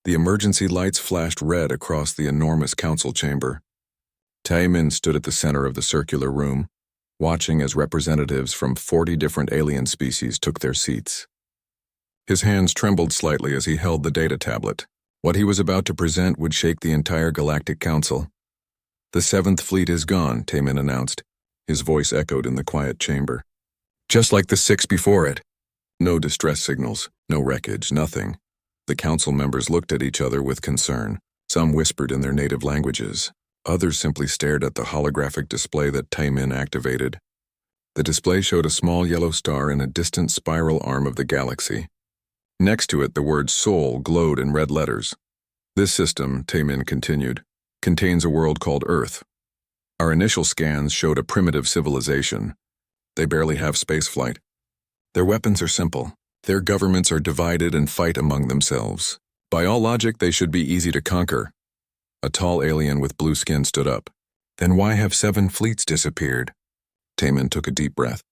The emergency lights flashed red across the enormous council chamber. Taemin stood at the center of the circular room, watching as representatives from 40 different alien species took their seats. His hands trembled slightly as he held the data tablet. What he was about to present would shake the entire Galactic Council. "The 7th Fleet is gone," Taemin announced. His voice echoed in the quiet chamber. "Just like the 6 before it." No distress signals, no wreckage, nothing. The council members looked at each other with concern. Some whispered in their native languages. Others simply stared at the holographic display that Taemin activated. The display showed a small yellow star in a distant spiral arm of the galaxy. Next to it, the word Sol glowed in red letters. "This system," Taemin continued, "contains a world called Earth. Our initial scans showed a primitive civilization. They barely have spaceflight. Their weapons are simple. Their governments are divided and fight among themselves. By all logic, they should be easy to conquer." A tall alien with blue skin stood up. "Then why have 7 fleets disappeared?" Taemin took a deep breath.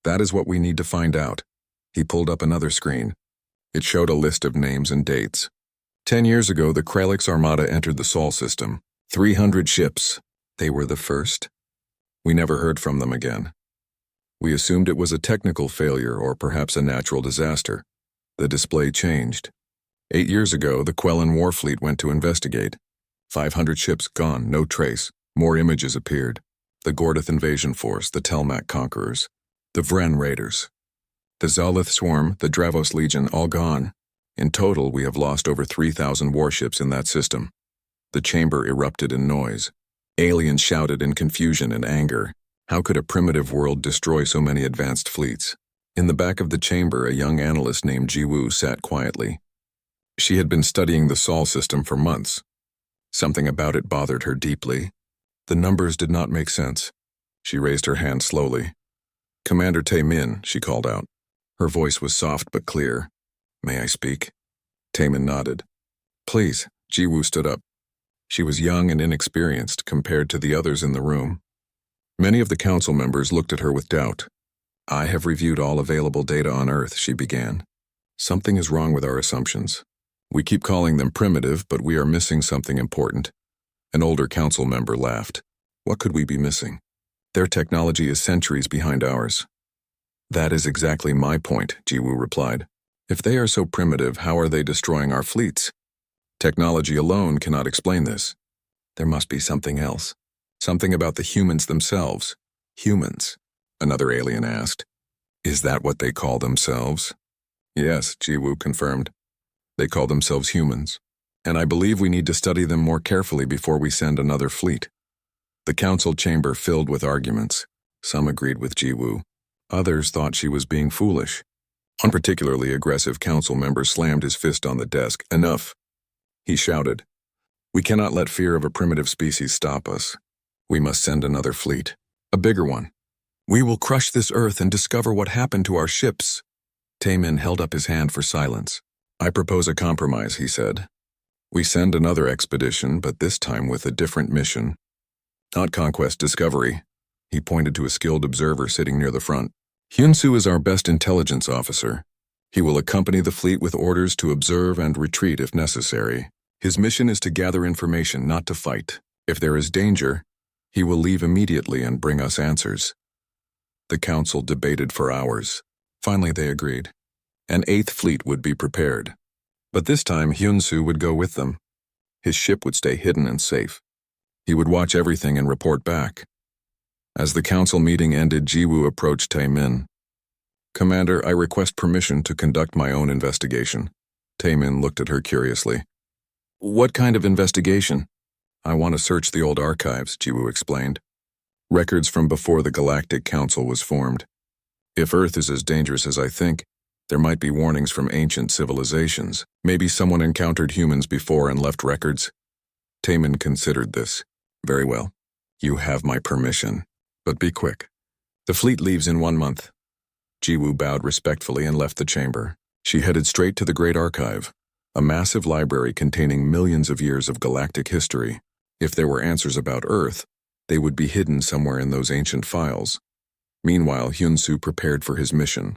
"That is what we need to find out." He pulled up another screen. It showed a list of names and dates. 10 years ago, the Kralix Armada entered the Sol system. 300 ships. They were the first. We never heard from them again. We assumed it was a technical failure or perhaps a natural disaster. The display changed. 8 years ago, the Quellan War Fleet went to investigate. 500 ships gone, no trace. More images appeared. The Gordoth Invasion Force, the Telmac Conquerors, the Vren Raiders. The Zalith Swarm, the Dravos Legion, all gone. In total, we have lost over 3,000 warships in that system. The chamber erupted in noise. Aliens shouted in confusion and anger. How could a primitive world destroy so many advanced fleets? In the back of the chamber, a young analyst named Jiwoo sat quietly. She had been studying the Sol system for months. Something about it bothered her deeply. The numbers did not make sense. She raised her hand slowly. "Commander Taemin," she called out. Her voice was soft but clear. "May I speak?" Taemin nodded. "Please." Jiwoo stood up. She was young and inexperienced compared to the others in the room. Many of the council members looked at her with doubt. "I have reviewed all available data on Earth," she began. "Something is wrong with our assumptions. We keep calling them primitive, but we are missing something important." An older council member laughed. "What could we be missing? Their technology is centuries behind ours." "That is exactly my point," Jiwoo replied. "If they are so primitive, how are they destroying our fleets? Technology alone cannot explain this. There must be something else. Something about the humans themselves." "Humans?" another alien asked. "Is that what they call themselves?" "Yes," Jiwoo confirmed. "They call themselves humans. And I believe we need to study them more carefully before we send another fleet." The council chamber filled with arguments. Some agreed with Jiwoo. Others thought she was being foolish. One particularly aggressive council member slammed his fist on the desk. "Enough!" He shouted. "We cannot let fear of a primitive species stop us. We must send another fleet. A bigger one. We will crush this Earth and discover what happened to our ships." Taemin held up his hand for silence. "I propose a compromise," he said. "We send another expedition, but this time with a different mission. Not conquest, discovery." He pointed to a skilled observer sitting near the front. "Hyunsu is our best intelligence officer. He will accompany the fleet with orders to observe and retreat if necessary. His mission is to gather information, not to fight. If there is danger, he will leave immediately and bring us answers." The council debated for hours. Finally, they agreed. An 8th fleet would be prepared. But this time, Hyunsu would go with them. His ship would stay hidden and safe. He would watch everything and report back. As the council meeting ended, Jiwoo approached Taemin. "Commander, I request permission to conduct my own investigation." Taemin looked at her curiously. "What kind of investigation?" "I want to search the old archives," Jiwoo explained. "Records from before the Galactic Council was formed. If Earth is as dangerous as I think, there might be warnings from ancient civilizations. Maybe someone encountered humans before and left records." Taemin considered this. "Very well. You have my permission. But be quick. The fleet leaves in 1 month." Jiwoo bowed respectfully and left the chamber. She headed straight to the Great Archive, a massive library containing millions of years of galactic history. If there were answers about Earth, they would be hidden somewhere in those ancient files. Meanwhile, Hyunsu prepared for his mission.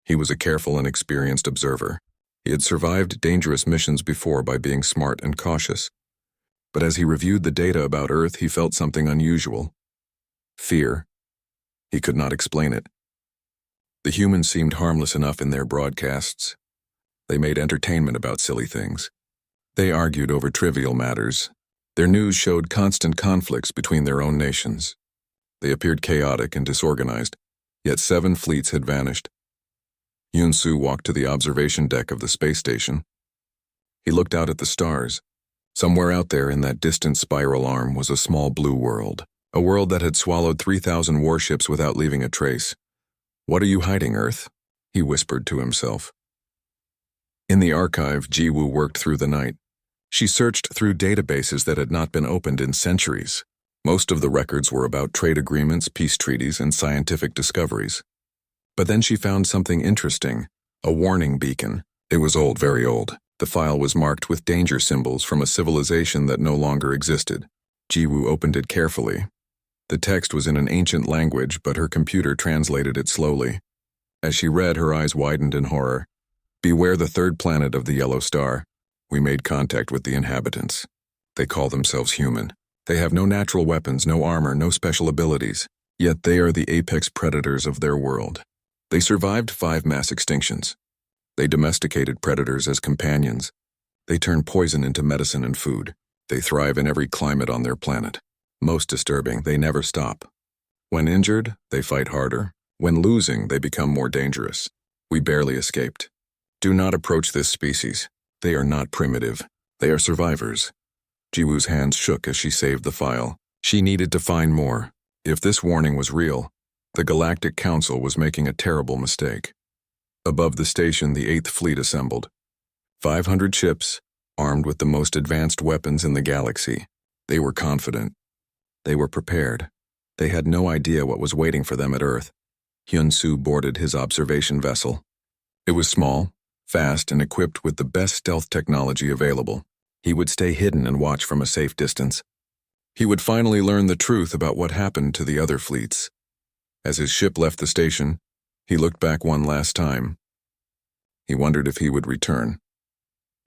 He was a careful and experienced observer. He had survived dangerous missions before by being smart and cautious. But as he reviewed the data about Earth, he felt something unusual. Fear. He could not explain it. The humans seemed harmless enough in their broadcasts. They made entertainment about silly things. They argued over trivial matters. Their news showed constant conflicts between their own nations. They appeared chaotic and disorganized, yet 7 fleets had vanished. Yun-Su walked to the observation deck of the space station. He looked out at the stars. Somewhere out there in that distant spiral arm was a small blue world, a world that had swallowed 3,000 warships without leaving a trace. "What are you hiding, Earth?" he whispered to himself. In the archive, Jiwoo worked through the night. She searched through databases that had not been opened in centuries. Most of the records were about trade agreements, peace treaties, and scientific discoveries. But then she found something interesting, a warning beacon. It was old, very old. The file was marked with danger symbols from a civilization that no longer existed. Jiwoo opened it carefully. The text was in an ancient language, but her computer translated it slowly. As she read, her eyes widened in horror. "Beware the 3rd planet of the yellow star. We made contact with the inhabitants. They call themselves human. They have no natural weapons, no armor, no special abilities. Yet they are the apex predators of their world. They survived 5 mass extinctions. They domesticated predators as companions. They turn poison into medicine and food. They thrive in every climate on their planet. Most disturbing, they never stop. When injured, they fight harder. When losing, they become more dangerous. We barely escaped. Do not approach this species. They are not primitive. They are survivors." Jiwoo's hands shook as she saved the file. She needed to find more. If this warning was real, the Galactic Council was making a terrible mistake. Above the station, the 8th Fleet assembled. 500 ships, armed with the most advanced weapons in the galaxy. They were confident. They were prepared. They had no idea what was waiting for them at Earth. Hyun-Soo boarded his observation vessel. It was small, fast, and equipped with the best stealth technology available. He would stay hidden and watch from a safe distance. He would finally learn the truth about what happened to the other fleets. As his ship left the station, he looked back one last time. He wondered if he would return.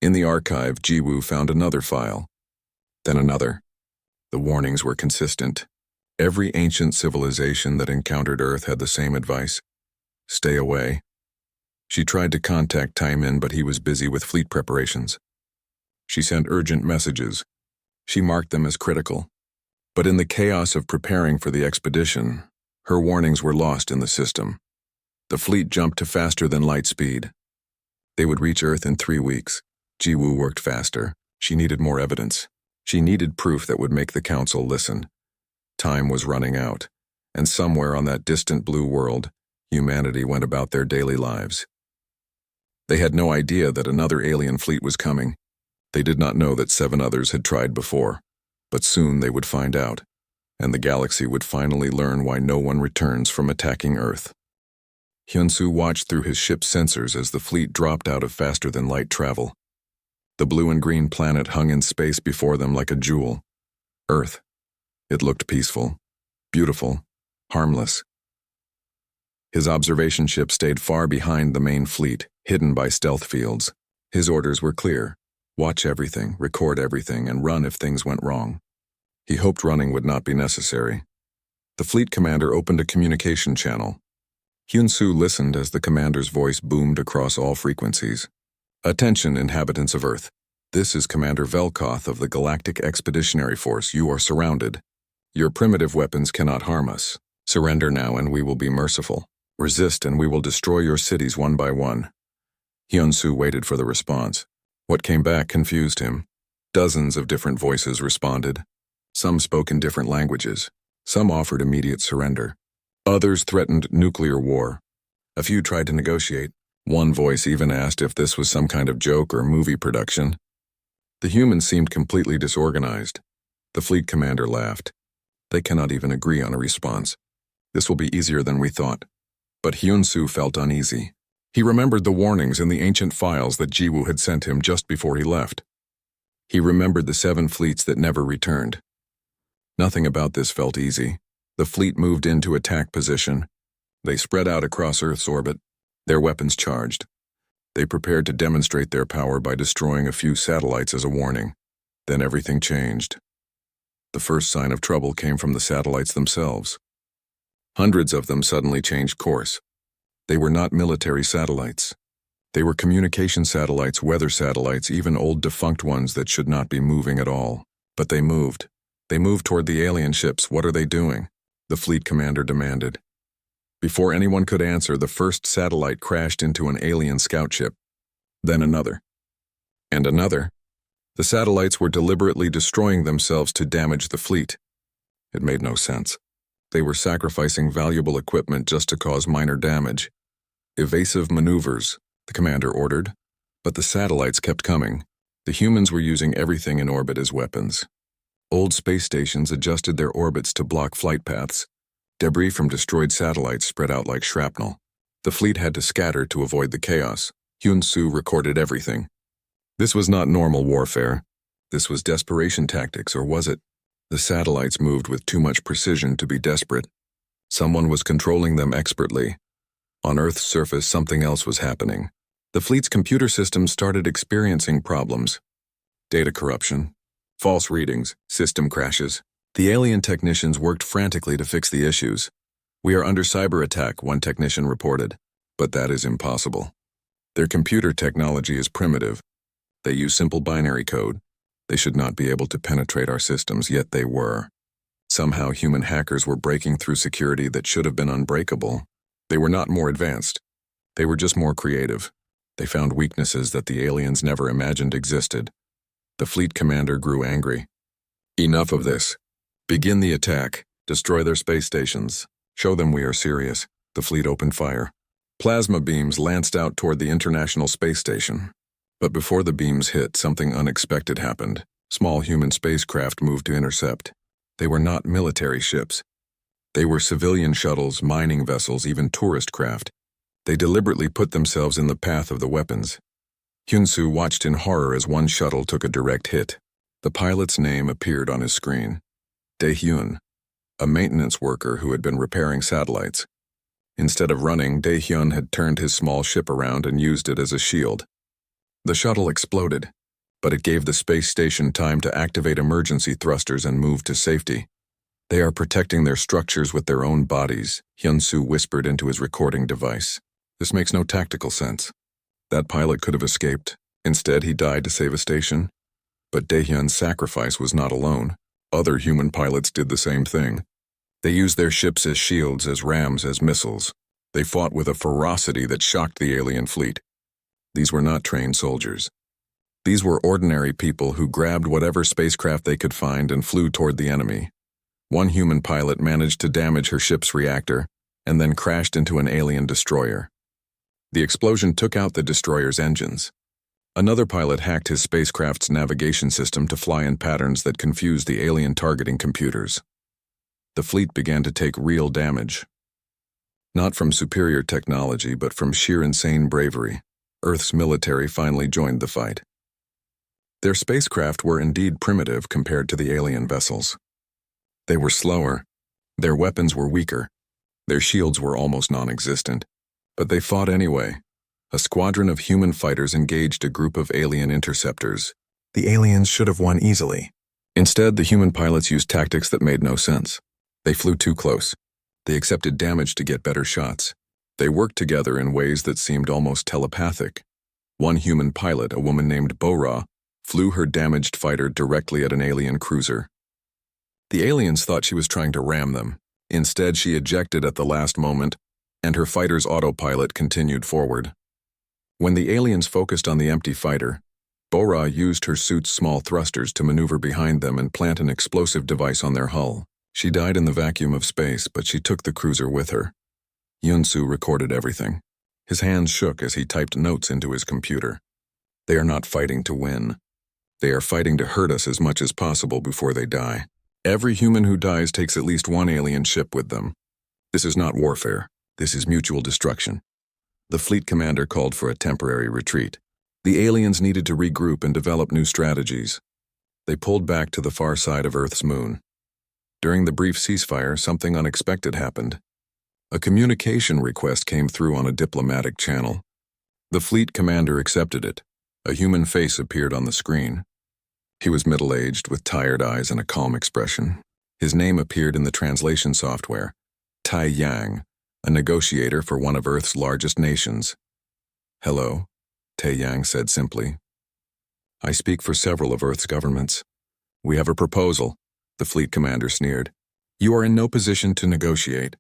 In the archive, Jiwoo found another file. Then another. The warnings were consistent. Every ancient civilization that encountered Earth had the same advice: stay away. She tried to contact Taimin, but he was busy with fleet preparations. She sent urgent messages. She marked them as critical. But in the chaos of preparing for the expedition, her warnings were lost in the system. The fleet jumped to faster than light speed. They would reach Earth in 3 weeks. Jiwoo worked faster. She needed more evidence. She needed proof that would make the council listen. Time was running out, and somewhere on that distant blue world, humanity went about their daily lives. They had no idea that another alien fleet was coming. They did not know that 7 others had tried before, but soon they would find out, and the galaxy would finally learn why no one returns from attacking Earth. Hyun-Soo watched through his ship's sensors as the fleet dropped out of faster-than-light travel. The blue and green planet hung in space before them like a jewel. Earth. It looked peaceful, beautiful, harmless. His observation ship stayed far behind the main fleet, hidden by stealth fields. His orders were clear: watch everything, record everything, and run if things went wrong. He hoped running would not be necessary. The fleet commander opened a communication channel. Hyun-Soo listened as the commander's voice boomed across all frequencies. "Attention, inhabitants of Earth. This is Commander Velkoth of the Galactic Expeditionary Force. You are surrounded. Your primitive weapons cannot harm us. Surrender now and we will be merciful. Resist and we will destroy your cities one by one." Hyun-Soo waited for the response. What came back confused him. Dozens of different voices responded. Some spoke in different languages. Some offered immediate surrender. Others threatened nuclear war. A few tried to negotiate. One voice even asked if this was some kind of joke or movie production. The humans seemed completely disorganized. The fleet commander laughed. They cannot even agree on a response. This will be easier than we thought. But Hyun-Soo felt uneasy. He remembered the warnings in the ancient files that Jiwoo had sent him just before he left. He remembered the 7 fleets that never returned. Nothing about this felt easy. The fleet moved into attack position. They spread out across Earth's orbit, their weapons charged. They prepared to demonstrate their power by destroying a few satellites as a warning. Then everything changed. The first sign of trouble came from the satellites themselves. Hundreds of them suddenly changed course. They were not military satellites. They were communication satellites, weather satellites, even old defunct ones that should not be moving at all. But they moved. They moved toward the alien ships. What are they doing? The fleet commander demanded. Before anyone could answer, the first satellite crashed into an alien scout ship. Then another. And another. The satellites were deliberately destroying themselves to damage the fleet. It made no sense. They were sacrificing valuable equipment just to cause minor damage. Evasive maneuvers, the commander ordered. But the satellites kept coming. The humans were using everything in orbit as weapons. Old space stations adjusted their orbits to block flight paths. Debris from destroyed satellites spread out like shrapnel. The fleet had to scatter to avoid the chaos. Hyun-soo recorded everything. This was not normal warfare. This was desperation tactics, or was it? The satellites moved with too much precision to be desperate. Someone was controlling them expertly. On Earth's surface, something else was happening. The fleet's computer systems started experiencing problems. Data corruption, false readings, system crashes. The alien technicians worked frantically to fix the issues. "We are under cyber attack," one technician reported. But that is impossible. Their computer technology is primitive. They use simple binary code. They should not be able to penetrate our systems, yet they were. Somehow human hackers were breaking through security that should have been unbreakable. They were not more advanced. They were just more creative. They found weaknesses that the aliens never imagined existed. The fleet commander grew angry. "Enough of this. Begin the attack. Destroy their space stations. Show them we are serious." The fleet opened fire. Plasma beams lanced out toward the International Space Station. But before the beams hit, something unexpected happened. Small human spacecraft moved to intercept. They were not military ships. They were civilian shuttles, mining vessels, even tourist craft. They deliberately put themselves in the path of the weapons. Hyun-soo watched in horror as one shuttle took a direct hit. The pilot's name appeared on his screen. Dae-hyun, a maintenance worker who had been repairing satellites. Instead of running, Dae-hyun had turned his small ship around and used it as a shield. The shuttle exploded, but it gave the space station time to activate emergency thrusters and move to safety. "They are protecting their structures with their own bodies," Hyun-soo whispered into his recording device. "This makes no tactical sense. That pilot could have escaped. Instead, he died to save a station. But Dae-hyun's sacrifice was not alone. Other human pilots did the same thing. They used their ships as shields, as rams, as missiles. They fought with a ferocity that shocked the alien fleet. These were not trained soldiers. These were ordinary people who grabbed whatever spacecraft they could find and flew toward the enemy. One human pilot managed to damage her ship's reactor and then crashed into an alien destroyer. The explosion took out the destroyer's engines. Another pilot hacked his spacecraft's navigation system to fly in patterns that confused the alien targeting computers. The fleet began to take real damage. Not from superior technology, but from sheer insane bravery. Earth's military finally joined the fight. Their spacecraft were indeed primitive compared to the alien vessels. They were slower. Their weapons were weaker. Their shields were almost non-existent. But they fought anyway. A squadron of human fighters engaged a group of alien interceptors. The aliens should have won easily. Instead, the human pilots used tactics that made no sense. They flew too close. They accepted damage to get better shots. They worked together in ways that seemed almost telepathic. One human pilot, a woman named Bo-ra, flew her damaged fighter directly at an alien cruiser. The aliens thought she was trying to ram them. Instead, she ejected at the last moment, and her fighter's autopilot continued forward. When the aliens focused on the empty fighter, Bo-ra used her suit's small thrusters to maneuver behind them and plant an explosive device on their hull. She died in the vacuum of space, but she took the cruiser with her. Hyun-soo recorded everything. His hands shook as he typed notes into his computer. They are not fighting to win. They are fighting to hurt us as much as possible before they die. Every human who dies takes at least one alien ship with them. This is not warfare. This is mutual destruction. The fleet commander called for a temporary retreat. The aliens needed to regroup and develop new strategies. They pulled back to the far side of Earth's moon. During the brief ceasefire, something unexpected happened. A communication request came through on a diplomatic channel. The fleet commander accepted it. A human face appeared on the screen. He was middle-aged, with tired eyes and a calm expression. His name appeared in the translation software, Tai Yang, a negotiator for one of Earth's largest nations. "Hello," Tai Yang said simply. "I speak for several of Earth's governments. We have a proposal," the fleet commander sneered. "You are in no position to negotiate.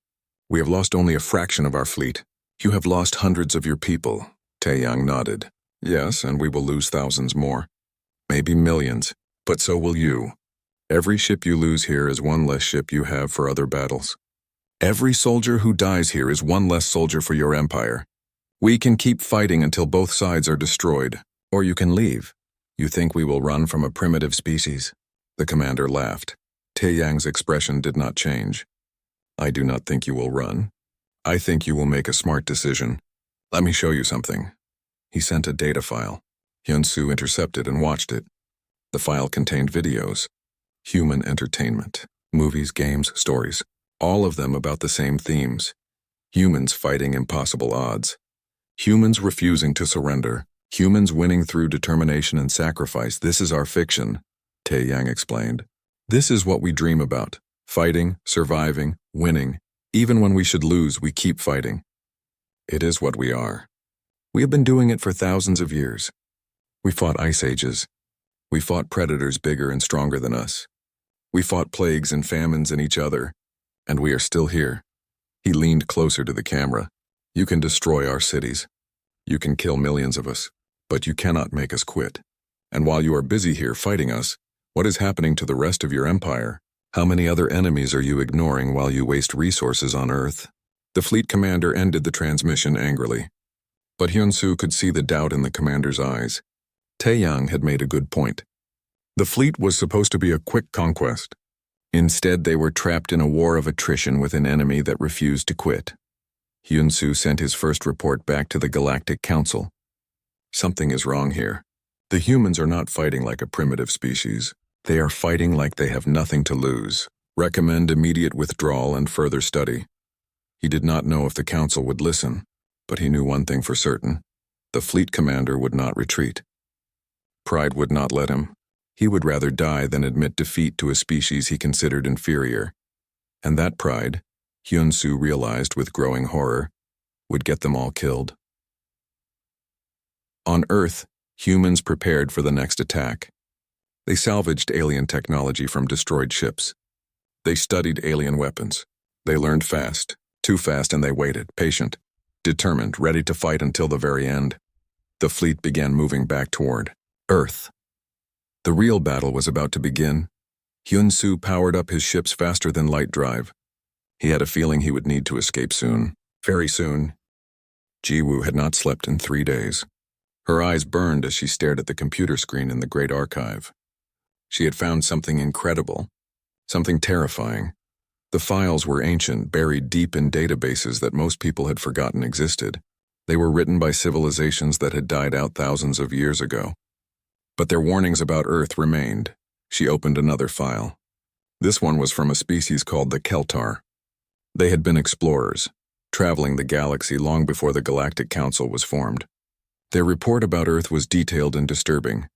We have lost only a fraction of our fleet. You have lost hundreds of your people." Tai Yang nodded. "Yes, and we will lose thousands more. Maybe millions, but so will you. Every ship you lose here is one less ship you have for other battles. Every soldier who dies here is one less soldier for your empire. We can keep fighting until both sides are destroyed, or you can leave. You think we will run from a primitive species?" The commander laughed. Tai Yang's expression did not change. "I do not think you will run. I think you will make a smart decision. Let me show you something." He sent a data file. Hyun-Soo intercepted and watched it. The file contained videos, human entertainment, movies, games, stories, all of them about the same themes. Humans fighting impossible odds. Humans refusing to surrender. Humans winning through determination and sacrifice. "This is our fiction," Tai Yang explained. "This is what we dream about. Fighting, surviving, winning. Even when we should lose, we keep fighting. It is what we are. We have been doing it for thousands of years. We fought ice ages. We fought predators bigger and stronger than us. We fought plagues and famines in each other. And we are still here." He leaned closer to the camera. "You can destroy our cities. You can kill millions of us. But you cannot make us quit. And while you are busy here fighting us, what is happening to the rest of your empire? How many other enemies are you ignoring while you waste resources on Earth?" The fleet commander ended the transmission angrily. But Hyun-Soo could see the doubt in the commander's eyes. Tai Yang had made a good point. The fleet was supposed to be a quick conquest. Instead, they were trapped in a war of attrition with an enemy that refused to quit. Hyun-Soo sent his first report back to the Galactic Council. "Something is wrong here. The humans are not fighting like a primitive species. They are fighting like they have nothing to lose. Recommend immediate withdrawal and further study." He did not know if the council would listen, but he knew one thing for certain. The fleet commander would not retreat. Pride would not let him. He would rather die than admit defeat to a species he considered inferior. And that pride, Hyun-Soo realized with growing horror, would get them all killed. On Earth, humans prepared for the next attack. They salvaged alien technology from destroyed ships. They studied alien weapons. They learned fast, too fast, and they waited, patient, determined, ready to fight until the very end. The fleet began moving back toward Earth. The real battle was about to begin. Hyun-Soo powered up his ships faster than light drive. He had a feeling he would need to escape soon, very soon. Ji-Woo had not slept in 3 days. Her eyes burned as she stared at the computer screen in the Great Archive. She had found something incredible, something terrifying. The files were ancient, buried deep in databases that most people had forgotten existed. They were written by civilizations that had died out thousands of years ago. But their warnings about Earth remained. She opened another file. This one was from a species called the Keltar. They had been explorers, traveling the galaxy long before the Galactic Council was formed. Their report about Earth was detailed and disturbing.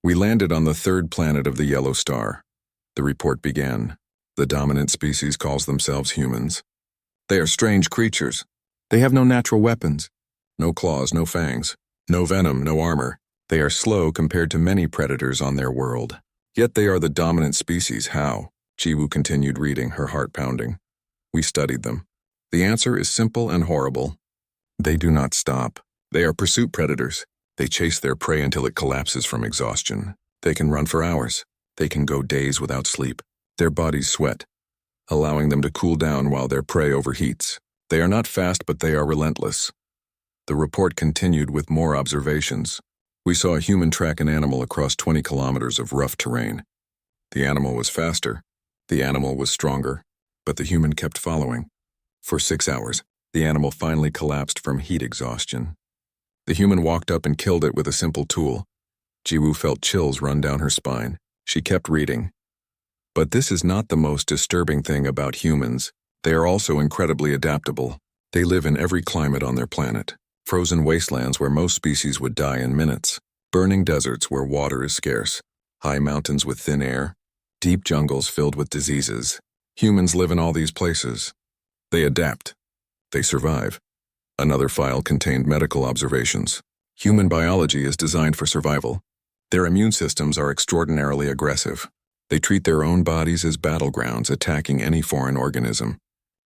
"We landed on the third planet of the Yellow Star." The report began. "The dominant species calls themselves humans. They are strange creatures. They have no natural weapons. No claws, no fangs. No venom, no armor. They are slow compared to many predators on their world. Yet they are the dominant species. How?" Ji-Woo continued reading, her heart pounding. "We studied them. The answer is simple and horrible. They do not stop. They are pursuit predators. They chase their prey until it collapses from exhaustion. They can run for hours. They can go days without sleep. Their bodies sweat, allowing them to cool down while their prey overheats. They are not fast, but they are relentless." The report continued with more observations. "We saw a human track an animal across 20 kilometers of rough terrain. The animal was faster. The animal was stronger, but the human kept following. For 6 hours, the animal finally collapsed from heat exhaustion. The human walked up and killed it with a simple tool." Ji-Woo felt chills run down her spine. She kept reading. "But this is not the most disturbing thing about humans. They are also incredibly adaptable. They live in every climate on their planet. frozen wastelands where most species would die in minutes, burning deserts where water is scarce, high mountains with thin air, deep jungles filled with diseases. Humans live in all these places. They adapt. They survive. Another file contained medical observations. Human biology is designed for survival. Their immune systems are extraordinarily aggressive. They treat their own bodies as battlegrounds, attacking any foreign organism.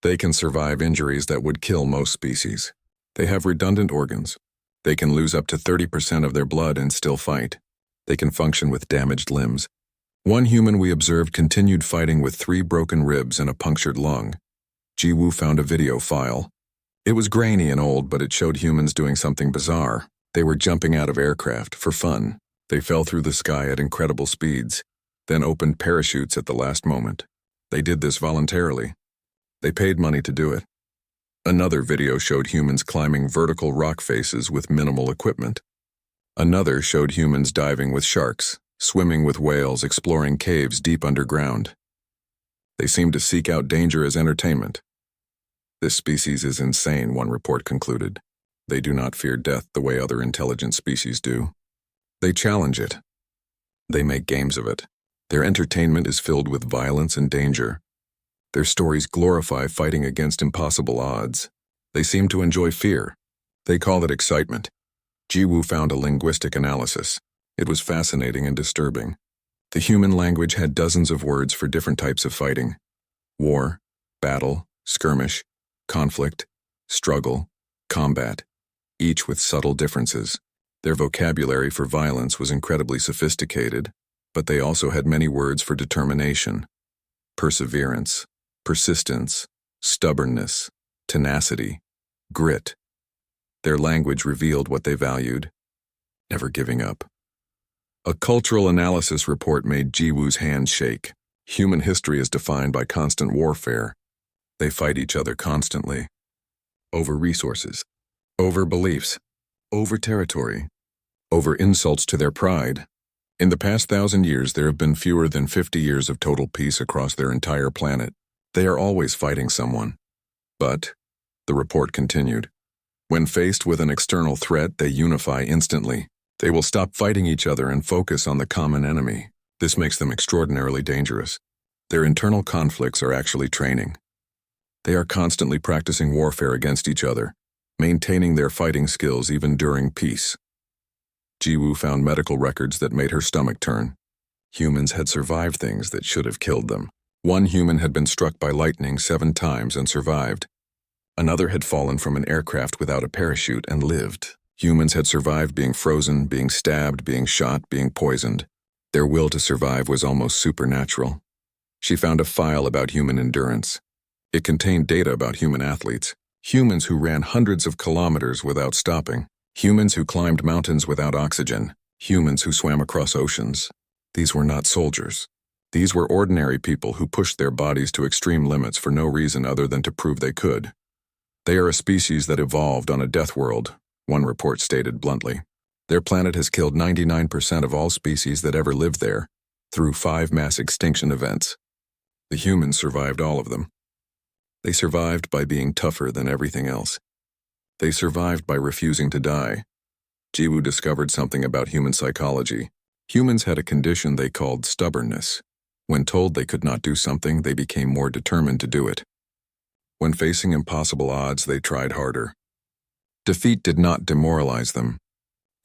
They can survive injuries that would kill most species. They have redundant organs. They can lose up to 30% of their blood and still fight. They can function with damaged limbs. One human we observed continued fighting with 3 broken ribs and a punctured lung. Jiwoo found a video file. It was grainy and old, but it showed humans doing something bizarre. They were jumping out of aircraft for fun. They fell through the sky at incredible speeds, then opened parachutes at the last moment. They did this voluntarily. They paid money to do it. Another video showed humans climbing vertical rock faces with minimal equipment. Another showed humans diving with sharks, swimming with whales, exploring caves deep underground. They seemed to seek out danger as entertainment. This species is insane, one report concluded. They do not fear death the way other intelligent species do. They challenge it. They make games of it. Their entertainment is filled with violence and danger. Their stories glorify fighting against impossible odds. They seem to enjoy fear. They call it excitement. Jiwoo found a linguistic analysis. It was fascinating and disturbing. The human language had dozens of words for different types of fighting: war, battle, skirmish, conflict, struggle, combat, each with subtle differences. Their vocabulary for violence was incredibly sophisticated, but they also had many words for determination, perseverance, persistence, stubbornness, tenacity, grit. Their language revealed what they valued: never giving up. A cultural analysis report made Jiwoo's hands shake. Human history is defined by constant warfare. They fight each other constantly. Over resources, over beliefs, over territory, over insults to their pride. In the past 1,000 years, there have been fewer than 50 years of total peace across their entire planet. They are always fighting someone. But, the report continued, when faced with an external threat, they unify instantly. They will stop fighting each other and focus on the common enemy. This makes them extraordinarily dangerous. Their internal conflicts are actually training. They are constantly practicing warfare against each other, maintaining their fighting skills even during peace. Jiwoo found medical records that made her stomach turn. Humans had survived things that should have killed them. One human had been struck by lightning 7 times and survived. Another had fallen from an aircraft without a parachute and lived. Humans had survived being frozen, being stabbed, being shot, being poisoned. Their will to survive was almost supernatural. She found a file about human endurance. It contained data about human athletes, humans who ran hundreds of kilometers without stopping, humans who climbed mountains without oxygen, humans who swam across oceans. These were not soldiers. These were ordinary people who pushed their bodies to extreme limits for no reason other than to prove they could. They are a species that evolved on a death world, one report stated bluntly. Their planet has killed 99% of all species that ever lived there, through 5 mass extinction events. The humans survived all of them. They survived by being tougher than everything else. They survived by refusing to die. Jiwoo discovered something about human psychology. Humans had a condition they called stubbornness. When told they could not do something, they became more determined to do it. When facing impossible odds, they tried harder. Defeat did not demoralize them.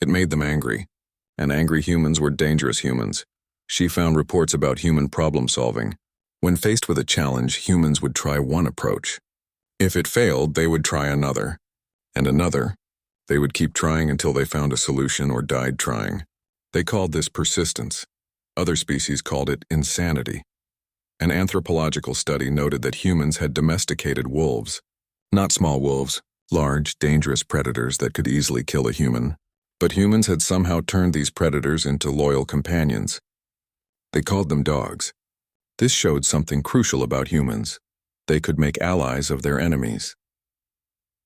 It made them angry, and angry humans were dangerous humans. She found reports about human problem solving. When faced with a challenge, humans would try one approach. If it failed, they would try another, and another. They would keep trying until they found a solution or died trying. They called this persistence. Other species called it insanity. An anthropological study noted that humans had domesticated wolves. Not small wolves, large, dangerous predators that could easily kill a human. But humans had somehow turned these predators into loyal companions. They called them dogs. This showed something crucial about humans. They could make allies of their enemies.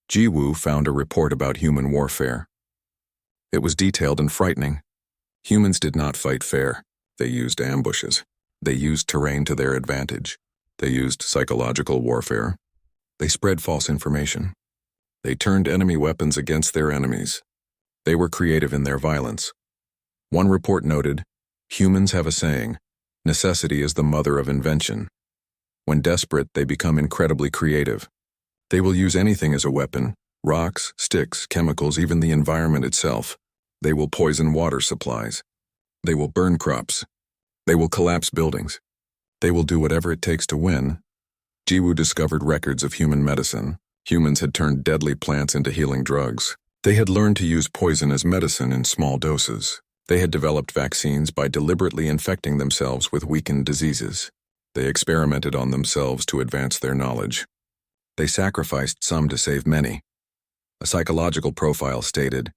Jiwoo found a report about human warfare. It was detailed and frightening. Humans did not fight fair. They used ambushes. They used terrain to their advantage. They used psychological warfare. They spread false information. They turned enemy weapons against their enemies. They were creative in their violence. One report noted, "Humans have a saying, necessity is the mother of invention." When desperate, they become incredibly creative. They will use anything as a weapon: rocks, sticks, chemicals, even the environment itself. They will poison water supplies. They will burn crops. They will collapse buildings. They will do whatever it takes to win. Jiwoo discovered records of human medicine. Humans had turned deadly plants into healing drugs. They had learned to use poison as medicine in small doses. They had developed vaccines by deliberately infecting themselves with weakened diseases. They experimented on themselves to advance their knowledge. They sacrificed some to save many. A psychological profile stated,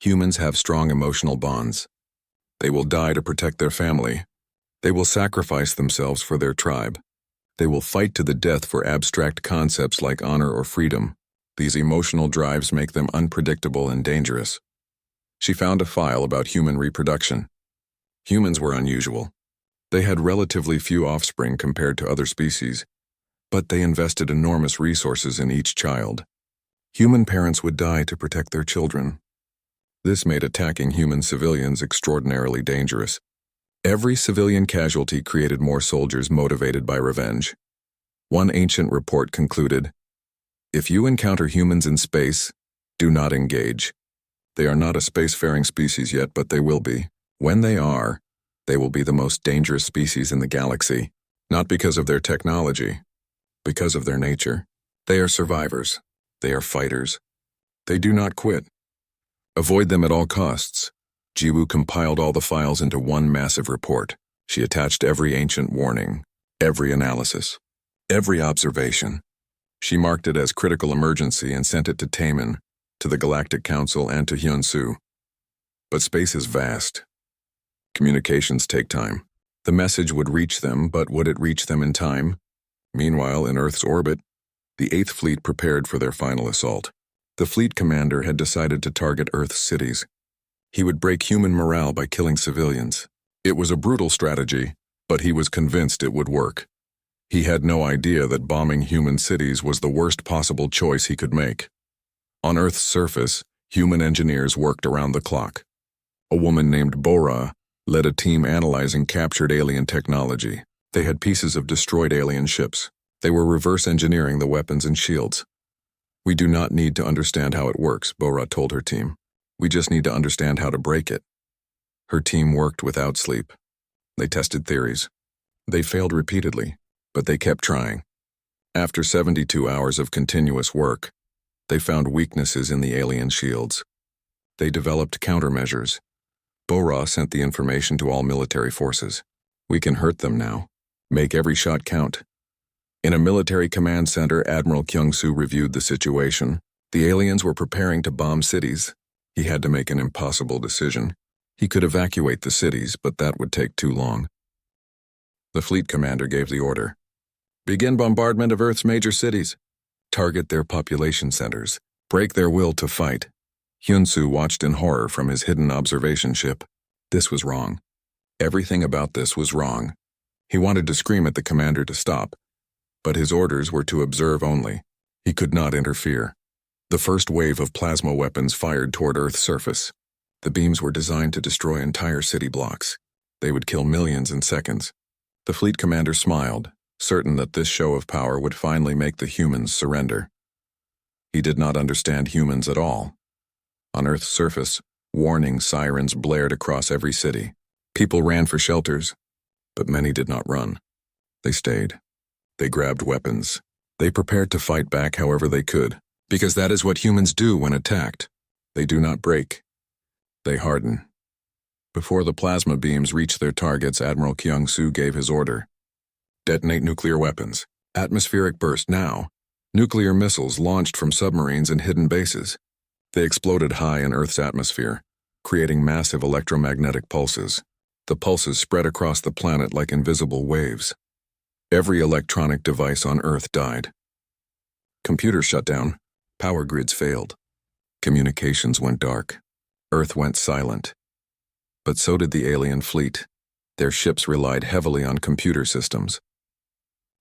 "Humans have strong emotional bonds. They will die to protect their family. They will sacrifice themselves for their tribe. They will fight to the death for abstract concepts like honor or freedom. These emotional drives make them unpredictable and dangerous." She found a file about human reproduction. Humans were unusual. They had relatively few offspring compared to other species, but they invested enormous resources in each child. Human parents would die to protect their children. This made attacking human civilians extraordinarily dangerous. Every civilian casualty created more soldiers motivated by revenge. One ancient report concluded, "If you encounter humans in space, do not engage. They are not a spacefaring species yet, but they will be. When they are, they will be the most dangerous species in the galaxy, not because of their technology, because of their nature. They are survivors. They are fighters. They do not quit. Avoid them at all costs." Jiwoo compiled all the files into one massive report. She attached every ancient warning, every analysis, every observation. She marked it as critical emergency and sent it to Taemin, to the Galactic Council, and to Hyunsu. But space is vast. Communications take time. The message would reach them, but would it reach them in time? Meanwhile, in Earth's orbit, the Eighth Fleet prepared for their final assault. The fleet commander had decided to target Earth's cities. He would break human morale by killing civilians. It was a brutal strategy, but he was convinced it would work. He had no idea that bombing human cities was the worst possible choice he could make. On Earth's surface, human engineers worked around the clock. A woman named Bora led a team analyzing captured alien technology. They had pieces of destroyed alien ships. They were reverse engineering the weapons and shields. "We do not need to understand how it works," Bora told her team. "We just need to understand how to break it." Her team worked without sleep. They tested theories. They failed repeatedly, but they kept trying. After 72 hours of continuous work, they found weaknesses in the alien shields. They developed countermeasures. Bora sent the information to all military forces. "We can hurt them now. Make every shot count." In a military command center, Admiral Kyung-soo reviewed the situation. The aliens were preparing to bomb cities. He had to make an impossible decision. He could evacuate the cities, but that would take too long. The fleet commander gave the order. "Begin bombardment of Earth's major cities. Target their population centers. Break their will to fight." Hyunsu watched in horror from his hidden observation ship. This was wrong. Everything about this was wrong. He wanted to scream at the commander to stop, but his orders were to observe only. He could not interfere. The first wave of plasma weapons fired toward Earth's surface. The beams were designed to destroy entire city blocks. They would kill millions in seconds. The fleet commander smiled, certain that this show of power would finally make the humans surrender. He did not understand humans at all. On Earth's surface, warning sirens blared across every city. People ran for shelters, but many did not run. They stayed. They grabbed weapons. They prepared to fight back however they could, because that is what humans do when attacked. They do not break. They harden. Before the plasma beams reached their targets, Admiral Kyung-soo gave his order. "Detonate nuclear weapons. Atmospheric burst now." Nuclear missiles launched from submarines and hidden bases. They exploded high in Earth's atmosphere, creating massive electromagnetic pulses. The pulses spread across the planet like invisible waves. Every electronic device on Earth died. Computers shut down. Power grids failed. Communications went dark. Earth went silent. But so did the alien fleet. Their ships relied heavily on computer systems.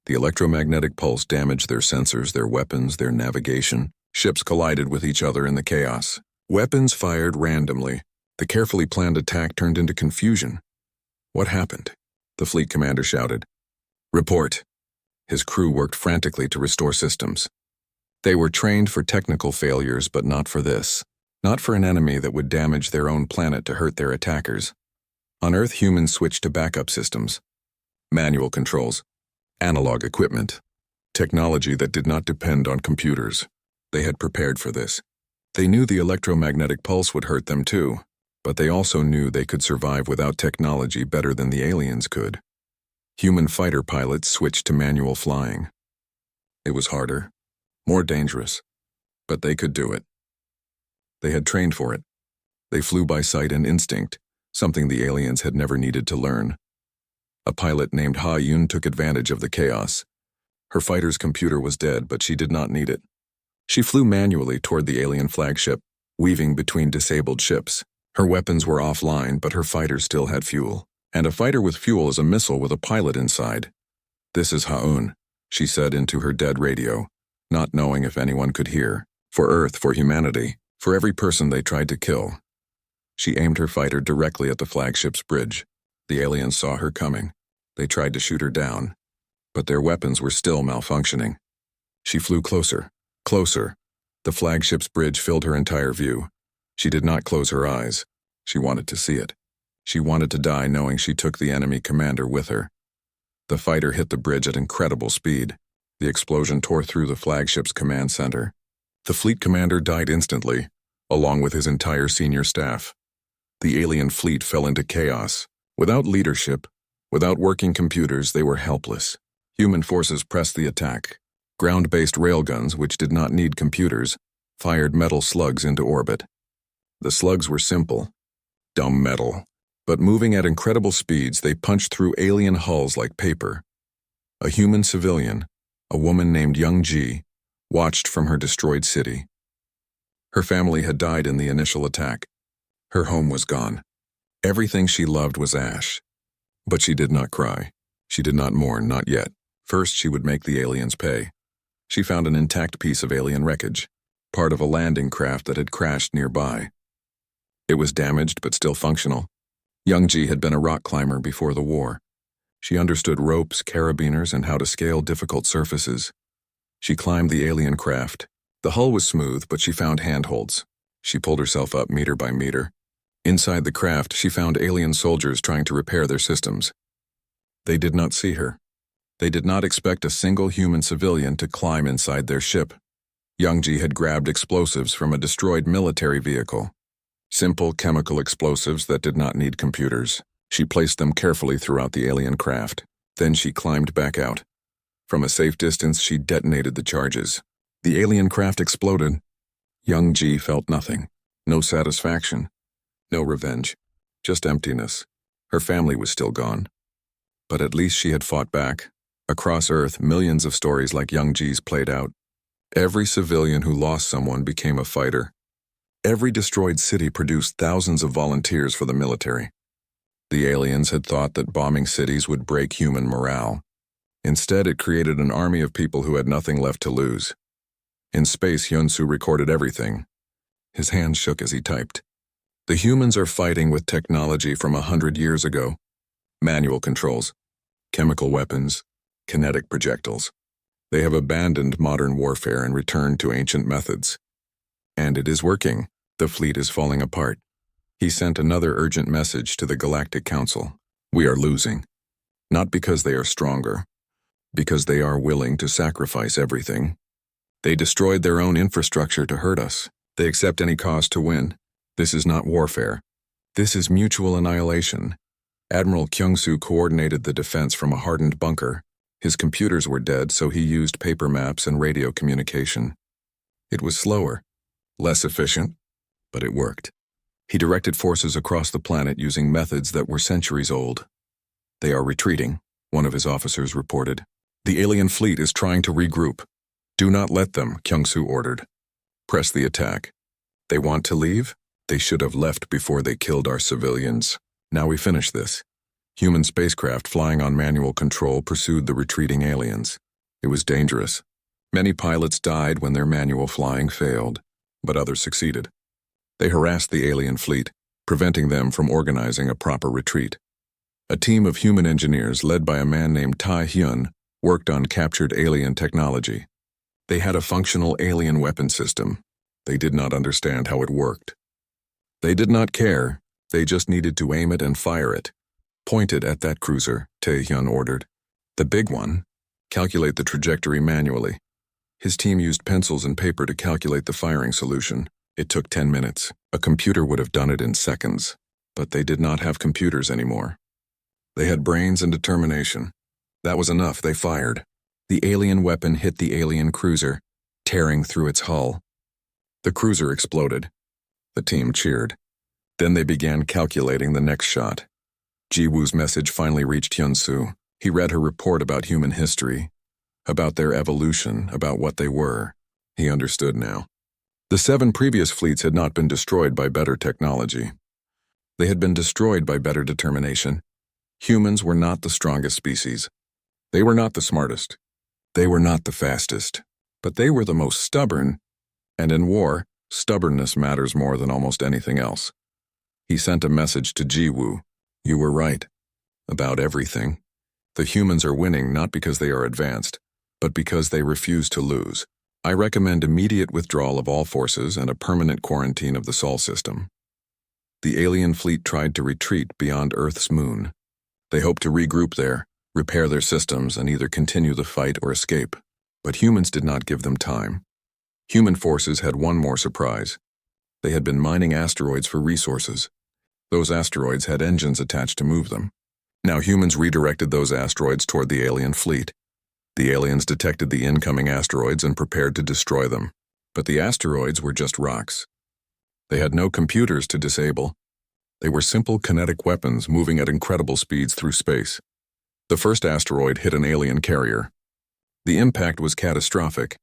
The electromagnetic pulse damaged their sensors, their weapons, their navigation. Ships collided with each other in the chaos. Weapons fired randomly. The carefully planned attack turned into confusion. What happened? The fleet commander shouted. Report. His crew worked frantically to restore systems. They were trained for technical failures, but not for this. Not for an enemy that would damage their own planet to hurt their attackers. On Earth, humans switched to backup systems. Manual controls. Analog equipment. Technology that did not depend on computers. They had prepared for this. They knew the electromagnetic pulse would hurt them too, but they also knew they could survive without technology better than the aliens could. Human fighter pilots switched to manual flying. It was harder, more dangerous, but they could do it. They had trained for it. They flew by sight and instinct, something the aliens had never needed to learn. A pilot named Ha Yun took advantage of the chaos. Her fighter's computer was dead, but she did not need it. She flew manually toward the alien flagship, weaving between disabled ships. Her weapons were offline, but her fighter still had fuel. And a fighter with fuel is a missile with a pilot inside. This is Ha-Un, she said into her dead radio, not knowing if anyone could hear. For Earth, for humanity, for every person they tried to kill. She aimed her fighter directly at the flagship's bridge. The aliens saw her coming. They tried to shoot her down, but their weapons were still malfunctioning. She flew closer, closer. The flagship's bridge filled her entire view. She did not close her eyes. She wanted to see it. She wanted to die knowing she took the enemy commander with her. The fighter hit the bridge at incredible speed. The explosion tore through the flagship's command center. The fleet commander died instantly, along with his entire senior staff. The alien fleet fell into chaos. Without leadership, without working computers, they were helpless. Human forces pressed the attack. Ground-based railguns, which did not need computers, fired metal slugs into orbit. The slugs were simple, dumb metal, but moving at incredible speeds, they punched through alien hulls like paper. A human civilian, a woman named Young Ji, watched from her destroyed city. Her family had died in the initial attack. Her home was gone. Everything she loved was ash. But she did not cry. She did not mourn, not yet. First, she would make the aliens pay. She found an intact piece of alien wreckage, part of a landing craft that had crashed nearby. It was damaged but still functional. Young Ji had been a rock climber before the war. She understood ropes, carabiners, and how to scale difficult surfaces. She climbed the alien craft. The hull was smooth, but she found handholds. She pulled herself up meter by meter. Inside the craft, she found alien soldiers trying to repair their systems. They did not see her. They did not expect a single human civilian to climb inside their ship. Young Ji had grabbed explosives from a destroyed military vehicle. Simple chemical explosives that did not need computers. She placed them carefully throughout the alien craft. Then she climbed back out. From a safe distance, she detonated the charges. The alien craft exploded. Young Ji felt nothing. No satisfaction. No revenge. Just emptiness. Her family was still gone. But at least she had fought back. Across Earth, millions of stories like Young Ji's played out. Every civilian who lost someone became a fighter. Every destroyed city produced thousands of volunteers for the military. The aliens had thought that bombing cities would break human morale. Instead, it created an army of people who had nothing left to lose. In space, Hyun-soo recorded everything. His hands shook as he typed. The humans are fighting with technology from 100 years ago. Manual controls, chemical weapons, kinetic projectiles. They have abandoned modern warfare and returned to ancient methods. And it is working. The fleet is falling apart. He sent another urgent message to the Galactic Council. We are losing. Not because they are stronger, because they are willing to sacrifice everything. They destroyed their own infrastructure to hurt us. They accept any cost to win. This is not warfare. This is mutual annihilation. Admiral Kyung-soo coordinated the defense from a hardened bunker. His computers were dead, so he used paper maps and radio communication. It was slower, less efficient, but it worked. He directed forces across the planet using methods that were centuries old. They are retreating, one of his officers reported. The alien fleet is trying to regroup. Do not let them, Kyung-soo ordered. Press the attack. They want to leave? They should have left before they killed our civilians. Now we finish this. Human spacecraft flying on manual control pursued the retreating aliens. It was dangerous, Many pilots died when their manual flying failed, but others succeeded. They harassed the alien fleet, preventing them from organizing a proper retreat. A team of human engineers led by a man named Tai Hyun worked on captured alien technology. They had a functional alien weapon system. They did not understand how it worked. They did not care. They just needed to aim it and fire it. Point it at that cruiser, Tai Hyun ordered. The big one. Calculate the trajectory manually. His team used pencils and paper to calculate the firing solution. It took 10 minutes. A computer would have done it in seconds. But they did not have computers anymore. They had brains and determination. That was enough. They fired. The alien weapon hit the alien cruiser, tearing through its hull. The cruiser exploded. The team cheered. Then they began calculating the next shot. Ji-woo's message finally reached Hyun-soo. He read her report about human history, about their evolution, about what they were. He understood now. The 7 previous fleets had not been destroyed by better technology. They had been destroyed by better determination. Humans were not the strongest species. They were not the smartest. They were not the fastest. But they were the most stubborn. And in war, stubbornness matters more than almost anything else. He sent a message to Ji-woo. You were right. About everything. The humans are winning not because they are advanced, but because they refuse to lose. I recommend immediate withdrawal of all forces and a permanent quarantine of the Sol system. The alien fleet tried to retreat beyond Earth's moon. They hoped to regroup there, repair their systems, and either continue the fight or escape. But humans did not give them time. Human forces had one more surprise. They had been mining asteroids for resources. Those asteroids had engines attached to move them. Now humans redirected those asteroids toward the alien fleet. The aliens detected the incoming asteroids and prepared to destroy them. But the asteroids were just rocks. They had no computers to disable. They were simple kinetic weapons moving at incredible speeds through space. The first asteroid hit an alien carrier. The impact was catastrophic.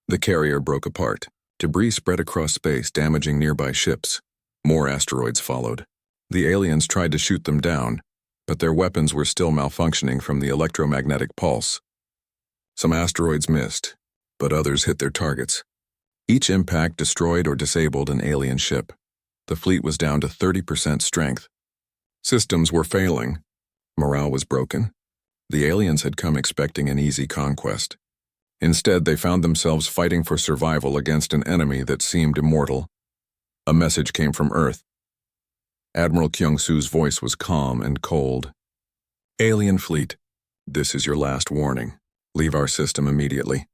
The carrier broke apart. Debris spread across space, damaging nearby ships. More asteroids followed. The aliens tried to shoot them down, but their weapons were still malfunctioning from the electromagnetic pulse. Some asteroids missed, but others hit their targets. Each impact destroyed or disabled an alien ship. The fleet was down to 30% strength. Systems were failing. Morale was broken. The aliens had come expecting an easy conquest. Instead, they found themselves fighting for survival against an enemy that seemed immortal. A message came from Earth. Admiral Kyung-soo's voice was calm and cold. Alien fleet, this is your last warning. Leave our system immediately.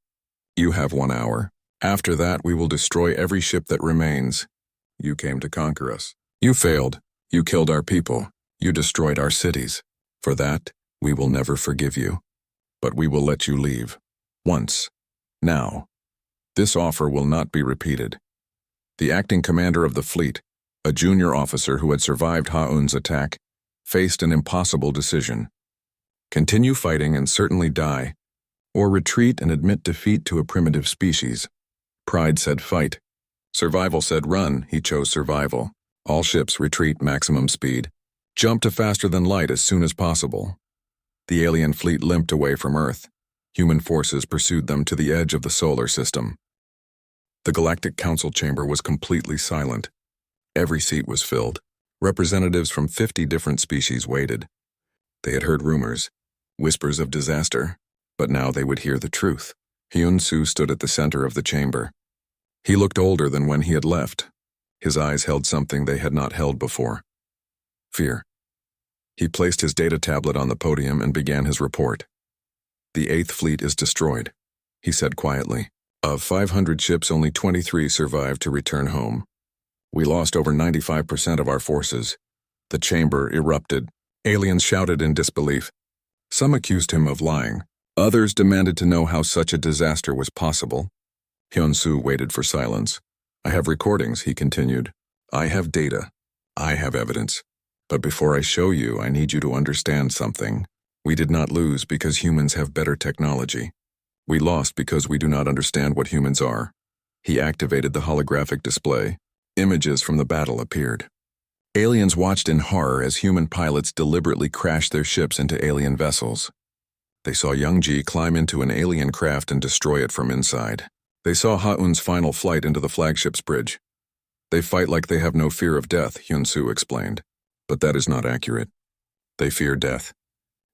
You have 1 hour. After that, we will destroy every ship that remains. You came to conquer us. You failed. You killed our people. You destroyed our cities. For that, we will never forgive you. But we will let you leave. Once. Now. This offer will not be repeated. The acting commander of the fleet, a junior officer who had survived Ha-eun's attack, faced an impossible decision. Continue fighting and certainly die, or retreat and admit defeat to a primitive species. Pride said fight. Survival said run. He chose survival. All ships retreat maximum speed. Jump to faster than light as soon as possible. The alien fleet limped away from Earth. Human forces pursued them to the edge of the solar system. The Galactic Council chamber was completely silent. Every seat was filled. Representatives from 50 different species waited. They had heard rumors, whispers of disaster, but now they would hear the truth. Hyun-soo stood at the center of the chamber. He looked older than when he had left. His eyes held something they had not held before. Fear. He placed his data tablet on the podium and began his report. The 8th Fleet is destroyed, he said quietly. Of 500 ships, only 23 survived to return home. We lost over 95% of our forces. The chamber erupted. Aliens shouted in disbelief. Some accused him of lying. Others demanded to know how such a disaster was possible. Hyun-soo waited for silence. I have recordings, he continued. I have data. I have evidence. But before I show you, I need you to understand something. We did not lose because humans have better technology. We lost because we do not understand what humans are. He activated the holographic display. Images from the battle appeared. Aliens watched in horror as human pilots deliberately crashed their ships into alien vessels. They saw Young Ji climb into an alien craft and destroy it from inside. They saw Ha-Un's final flight into the flagship's bridge. They fight like they have no fear of death, Hyun-Soo explained. But that is not accurate. They fear death.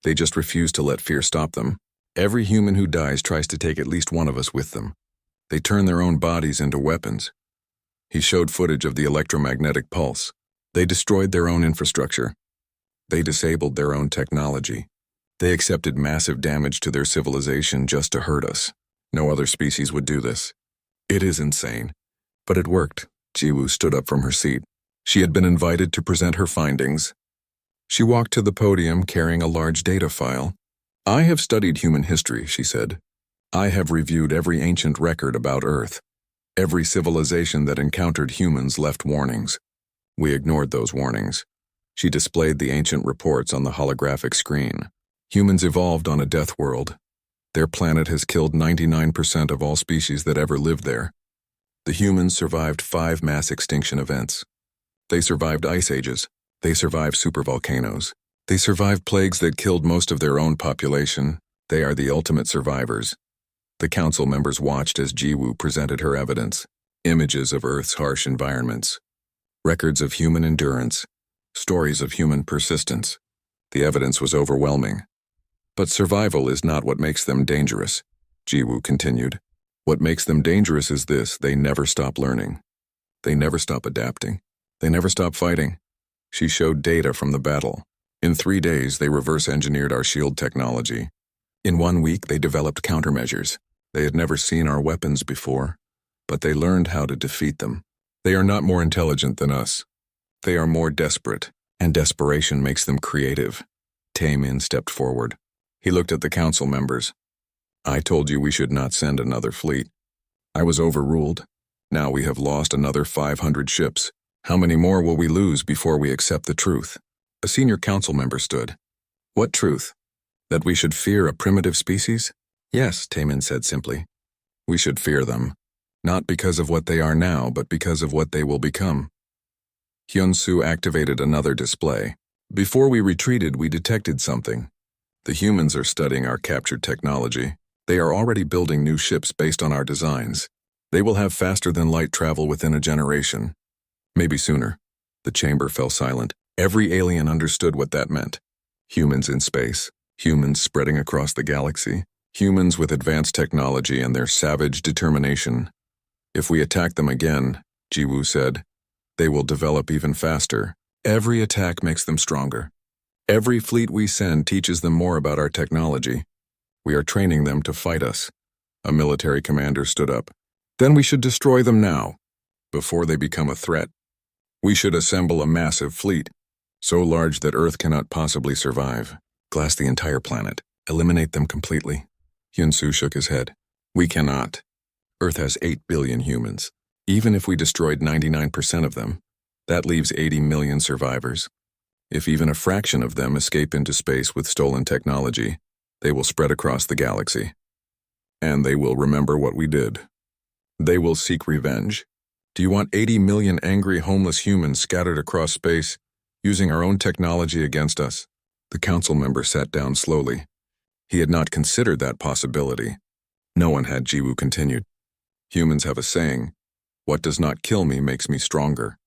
They just refuse to let fear stop them. Every human who dies tries to take at least one of us with them. They turn their own bodies into weapons. He showed footage of the electromagnetic pulse. They destroyed their own infrastructure. They disabled their own technology. They accepted massive damage to their civilization just to hurt us. No other species would do this. It is insane. But it worked. Ji-woo stood up from her seat. She had been invited to present her findings. She walked to the podium carrying a large data file. I have studied human history, she said. I have reviewed every ancient record about Earth. Every civilization that encountered humans left warnings. We ignored those warnings. She displayed the ancient reports on the holographic screen. Humans evolved on a death world. Their planet has killed 99% of all species that ever lived there. The humans survived 5 mass extinction events. They survived ice ages. They survived supervolcanoes. They survived plagues that killed most of their own population. They are the ultimate survivors. The council members watched as Ji-woo presented her evidence. Images of Earth's harsh environments. Records of human endurance. Stories of human persistence. The evidence was overwhelming. But survival is not what makes them dangerous, Ji-woo continued. What makes them dangerous is this: they never stop learning. They never stop adapting. They never stop fighting. She showed data from the battle. In 3 days, they reverse-engineered our shield technology. In 1 week, they developed countermeasures. They had never seen our weapons before, but they learned how to defeat them. They are not more intelligent than us. They are more desperate, and desperation makes them creative. Tae-min stepped forward. He looked at the council members. I told you we should not send another fleet. I was overruled. Now we have lost another 500 ships. How many more will we lose before we accept the truth? A senior council member stood. What truth? That we should fear a primitive species? Yes, Tae-min said simply. We should fear them. Not because of what they are now, but because of what they will become. Hyun-Soo activated another display. Before we retreated, we detected something. The humans are studying our captured technology. They are already building new ships based on our designs. They will have faster-than-light travel within a generation. Maybe sooner. The chamber fell silent. Every alien understood what that meant. Humans in space. Humans spreading across the galaxy. Humans with advanced technology and their savage determination. If we attack them again, Ji-woo said, they will develop even faster. Every attack makes them stronger. Every fleet we send teaches them more about our technology. We are training them to fight us. A military commander stood up. Then we should destroy them now, before they become a threat. We should assemble a massive fleet, so large that Earth cannot possibly survive. Glass the entire planet. Eliminate them completely. Hyun-Soo shook his head. We cannot. Earth has 8 billion humans. Even if we destroyed 99% of them, that leaves 80 million survivors. If even a fraction of them escape into space with stolen technology, they will spread across the galaxy. And they will remember what we did. They will seek revenge. Do you want 80 million angry homeless humans scattered across space, using our own technology against us? The council member sat down slowly. He had not considered that possibility. No one had. Ji-woo continued. Humans have a saying, what does not kill me makes me stronger.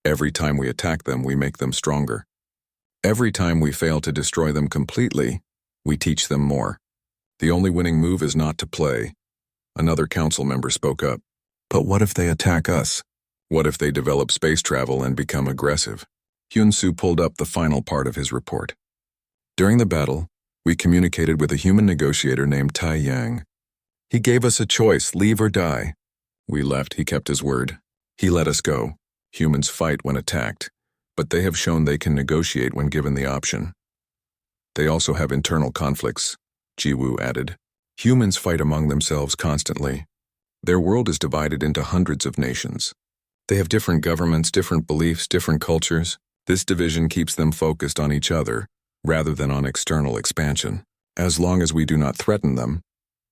Every time we attack them, we make them stronger. Every time we fail to destroy them completely, we teach them more. The only winning move is not to play. Another council member spoke up. But what if they attack us? What if they develop space travel and become aggressive? Hyun-Soo pulled up the final part of his report. During the battle, we communicated with a human negotiator named Tai Yang. He gave us a choice, leave or die. We left. He kept his word. He let us go. Humans fight when attacked, but they have shown they can negotiate when given the option. They also have internal conflicts, Ji-woo added. Humans fight among themselves constantly. Their world is divided into hundreds of nations. They have different governments, different beliefs, different cultures. This division keeps them focused on each other, rather than on external expansion. As long as we do not threaten them,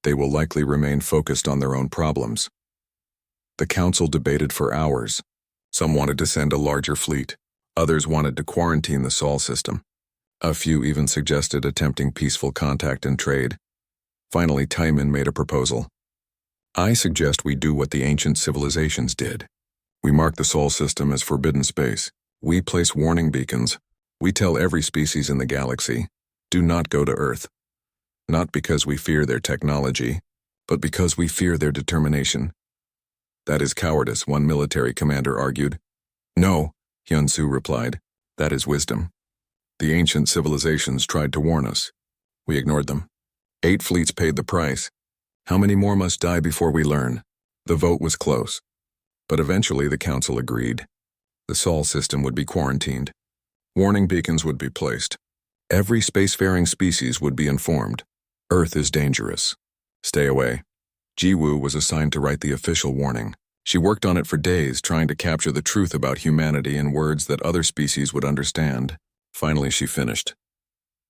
they will likely remain focused on their own problems. The council debated for hours. Some wanted to send a larger fleet. Others wanted to quarantine the Sol system. A few even suggested attempting peaceful contact and trade. Finally, Taiman made a proposal. I suggest we do what the ancient civilizations did. We mark the Sol system as forbidden space. We place warning beacons. We tell every species in the galaxy, do not go to Earth. Not because we fear their technology, but because we fear their determination. That is cowardice, one military commander argued. No, Hyun-Soo replied, that is wisdom. The ancient civilizations tried to warn us. We ignored them. 8 fleets paid the price. How many more must die before we learn? The vote was close. But eventually the council agreed. The Sol system would be quarantined. Warning beacons would be placed. Every spacefaring species would be informed. Earth is dangerous. Stay away. Ji-woo was assigned to write the official warning. She worked on it for days, trying to capture the truth about humanity in words that other species would understand. Finally, she finished.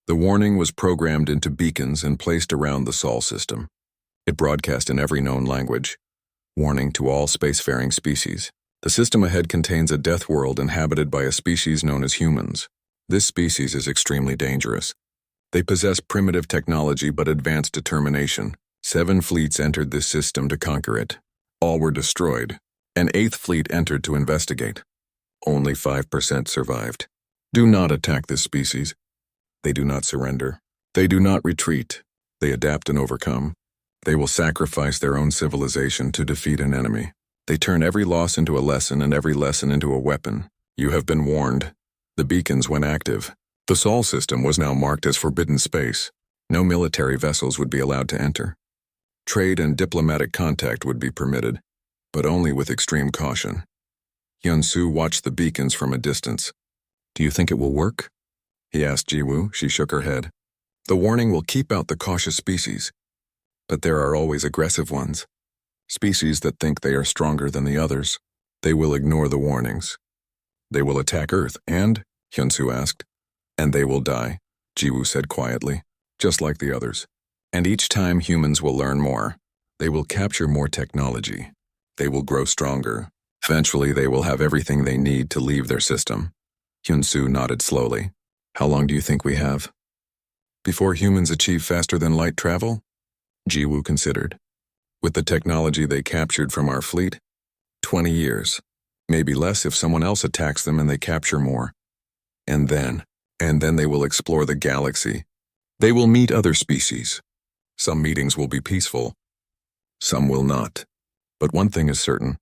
The warning was programmed into beacons and placed around the Sol system. It broadcast in every known language. Warning to all spacefaring species. The system ahead contains a death world inhabited by a species known as humans. This species is extremely dangerous. They possess primitive technology but advanced determination. 7 fleets entered this system to conquer it. All were destroyed. An 8th fleet entered to investigate. Only 5% survived. Do not attack this species. They do not surrender. They do not retreat. They adapt and overcome. They will sacrifice their own civilization to defeat an enemy. They turn every loss into a lesson and every lesson into a weapon. You have been warned. The beacons went active. The Sol system was now marked as forbidden space. No military vessels would be allowed to enter. Trade and diplomatic contact would be permitted, but only with extreme caution. Hyun-Soo watched the beacons from a distance. Do you think it will work? He asked Ji-woo. She shook her head. The warning will keep out the cautious species. But there are always aggressive ones. Species that think they are stronger than the others. They will ignore the warnings. They will attack Earth and, Hyun-Soo asked, and they will die, Ji-woo said quietly, just like the others. And each time humans will learn more. They will capture more technology. They will grow stronger. Eventually they will have everything they need to leave their system. Hyun-Soo nodded slowly. How long do you think we have? Before humans achieve faster-than-light travel? Ji-woo considered. With the technology they captured from our fleet? 20 years. Maybe less if someone else attacks them and they capture more. And then they will explore the galaxy. They will meet other species. Some meetings will be peaceful. Some will not. But one thing is certain.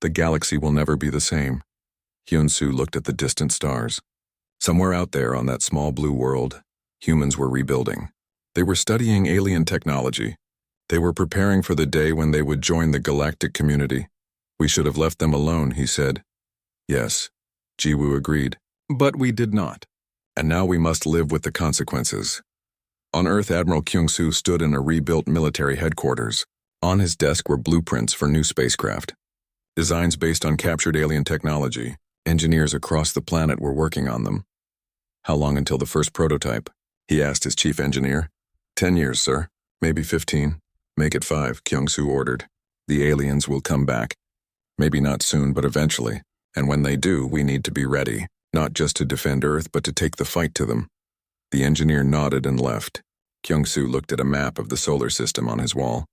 The galaxy will never be the same. Hyun-Soo looked at the distant stars. Somewhere out there on that small blue world, humans were rebuilding. They were studying alien technology. They were preparing for the day when they would join the galactic community. We should have left them alone, he said. Yes, Ji-woo agreed. But we did not. And now we must live with the consequences. On Earth, Admiral Kyung-soo stood in a rebuilt military headquarters. On his desk were blueprints for new spacecraft. Designs based on captured alien technology. Engineers across the planet were working on them. How long until the first prototype? He asked his chief engineer. 10 years, sir. Maybe 15. Make it 5, Kyung-soo ordered. The aliens will come back. Maybe not soon, but eventually. And when they do, we need to be ready. Not just to defend Earth, but to take the fight to them. The engineer nodded and left. Kyung-soo looked at a map of the solar system on his wall.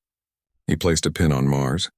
He placed a pin on Mars.